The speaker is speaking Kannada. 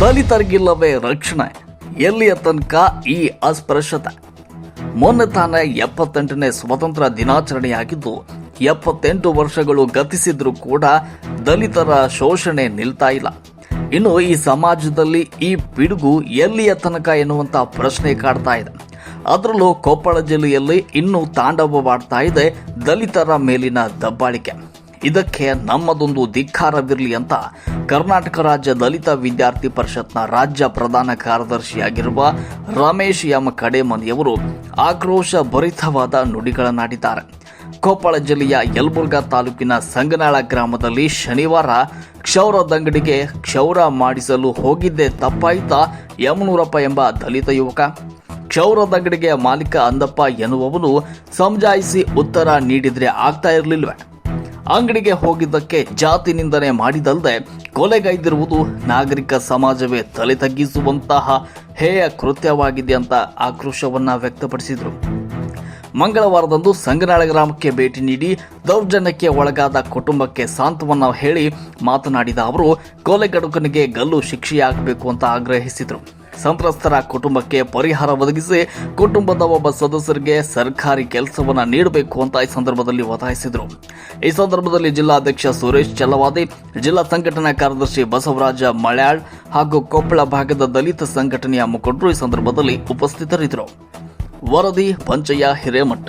ದಲಿತರಿಗಿಲ್ಲವೇ ರಕ್ಷಣೆ, ಎಲ್ಲಿಯ ತನಕ ಈ ಅಸ್ಪೃಶ್ಯತೆ? ಮೊನ್ನೆ ತಾನೇ 78ನೇ ಸ್ವಾತಂತ್ರ್ಯ ದಿನಾಚರಣೆಯಾಗಿದ್ದು 78 ವರ್ಷಗಳು ಗತಿಸಿದ್ರೂ ಕೂಡ ದಲಿತರ ಶೋಷಣೆ ನಿಲ್ತಾ ಇಲ್ಲ. ಇನ್ನು ಈ ಸಮಾಜದಲ್ಲಿ ಈ ಪಿಡುಗು ಎಲ್ಲಿಯ ತನಕ ಎನ್ನುವಂತ ಪ್ರಶ್ನೆ ಕಾಡ್ತಾ ಇದೆ. ಅದರಲ್ಲೂ ಕೊಪ್ಪಳ ಜಿಲ್ಲೆಯಲ್ಲಿ ಇನ್ನೂ ತಾಂಡವವಾಡ್ತಾ ಇದೆ ದಲಿತರ ಮೇಲಿನ ದಬ್ಬಾಳಿಕೆ. ಇದಕ್ಕೆ ನಮ್ಮದೊಂದು ಧಿಕ್ಕಾರವಿರಲಿ ಅಂತ ಕರ್ನಾಟಕ ರಾಜ್ಯ ದಲಿತ ವಿದ್ಯಾರ್ಥಿ ಪರಿಷತ್ನ ರಾಜ್ಯ ಪ್ರಧಾನ ಕಾರ್ಯದರ್ಶಿಯಾಗಿರುವ ರಮೇಶ್ ಎಂ ಕಡೇಮನಿಯವರು ಆಕ್ರೋಶ ಭರಿತವಾದ ನುಡಿಗಳನ್ನಾಡಿದ್ದಾರೆ. ಕೊಪ್ಪಳ ಜಿಲ್ಲೆಯ ಯಲಬುರ್ಗಾ ತಾಲೂಕಿನ ಸಂಗನಾಳ ಗ್ರಾಮದಲ್ಲಿ ಶನಿವಾರ ಕ್ಷೌರದಂಗಡಿಗೆ ಕ್ಷೌರ ಮಾಡಿಸಲು ಹೋಗಿದ್ದೇ ತಪ್ಪಾಯ್ತಾ ಯಮನೂರಪ್ಪ ಎಂಬ ದಲಿತ ಯುವಕ. ಕ್ಷೌರದಂಗಡಿಗೆ ಮಾಲೀಕ ಅಂದಪ್ಪ ಎನ್ನುವವನು ಸಮಜಾಯಿಸಿ ಉತ್ತರ ನೀಡಿದ್ರೆ ಆಗ್ತಾ ಇರಲಿಲ್ವೇ? ಅಂಗಡಿಗೆ ಹೋಗಿದ್ದಕ್ಕೆ ಜಾತಿ ನಿಂದನೆ ಮಾಡಿದಲ್ಲದೆ ಕೊಲೆಗೈದಿರುವುದು ನಾಗರಿಕ ಸಮಾಜವೇ ತಲೆ ತಗ್ಗಿಸುವಂತಹ ಹೇಯ ಕೃತ್ಯವಾಗಿದೆ ಅಂತ ಆಕ್ರೋಶವನ್ನ ವ್ಯಕ್ತಪಡಿಸಿದರು. ಮಂಗಳವಾರದಂದು ಸಂಗನಾಳ ಗ್ರಾಮಕ್ಕೆ ಭೇಟಿ ನೀಡಿ ದೌರ್ಜನ್ಯಕ್ಕೆ ಒಳಗಾದ ಕುಟುಂಬಕ್ಕೆ ಸಾಂತ್ವನ ಹೇಳಿ ಮಾತನಾಡಿದ ಅವರು ಕೊಲೆಗಡುಕನಿಗೆ ಗಲ್ಲು ಶಿಕ್ಷೆಯಾಗಬೇಕು ಅಂತ ಆಗ್ರಹಿಸಿದರು. ಸಂತ್ರಸ್ತರ ಕುಟುಂಬಕ್ಕೆ ಪರಿಹಾರ ಒದಗಿಸಿ ಕುಟುಂಬದ ಒಬ್ಬ ಸದಸ್ಯರಿಗೆ ಸರ್ಕಾರಿ ಕೆಲಸವನ್ನ ನೀಡಬೇಕು ಅಂತ ಈ ಸಂದರ್ಭದಲ್ಲಿ ಒತ್ತಾಯಿಸಿದರು. ಈ ಸಂದರ್ಭದಲ್ಲಿ ಜಿಲ್ಲಾಧ್ಯಕ್ಷ ಸುರೇಶ್ ಚಲವಾದಿ, ಜಿಲ್ಲಾ ಸಂಘಟನಾ ಕಾರ್ಯದರ್ಶಿ ಬಸವರಾಜ ಮಳ್ಯಾಳ್ ಹಾಗೂ ಕೊಪ್ಪಳ ಭಾಗದ ದಲಿತ ಸಂಘಟನೆಯ ಮುಖಂಡರು ಈ ಸಂದರ್ಭದಲ್ಲಿ ಉಪಸ್ಥಿತರಿದ್ದರು. ವರದಿ ಪಂಚಯ್ಯ ಹಿರೇಮಠ್.